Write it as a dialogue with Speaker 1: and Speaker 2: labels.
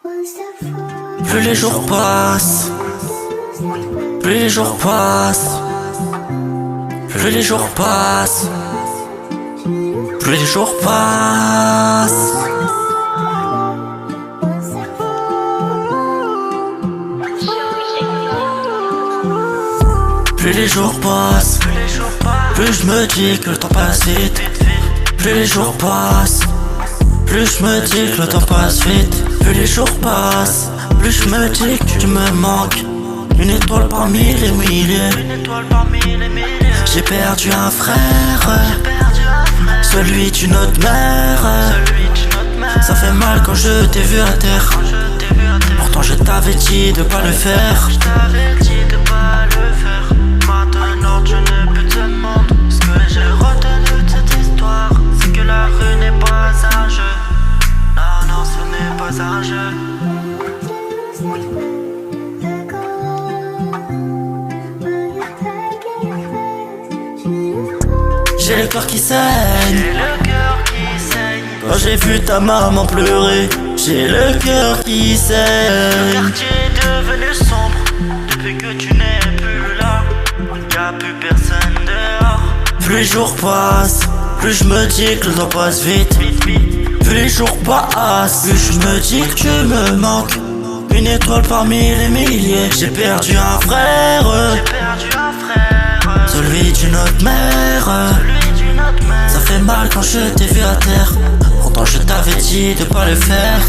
Speaker 1: Plus les jours passent, plus les jours passent, plus les jours passent, plus les jours passent. Plus les jours passent, plus je me dis que le temps passe vite. Plus les jours passent, plus je me dis que le temps passe vite. Plus les jours passent, plus je me dis que tu me manques. Une étoile parmi les milliers. J'ai perdu un frère, celui d'une autre mère. Ça fait mal quand je t'ai vu à terre. Pourtant je t'avais dit de pas le faire. Maintenant tu n'es plus de ce monde. Ce que j'ai retenu de cette histoire, c'est que la rue n'est pas un jeu. Non, non, ce n'est pas un jeu. J'ai le cœur qui saigne. Quand j'ai vu ta maman pleurer, j'ai le cœur qui saigne. Le quartier est devenu sombre depuis que tu n'es plus là. Y'a plus personne dehors. Plus les jours passent, plus je me dis que le temps passe vite. Plus les jours passent, plus je me dis que tu me manques. Une étoile parmi les milliers. J'ai perdu un frère, celui d'une autre mère. Ça fait mal quand je t'ai vu à terre. Pourtant je t'avais dit de pas le faire.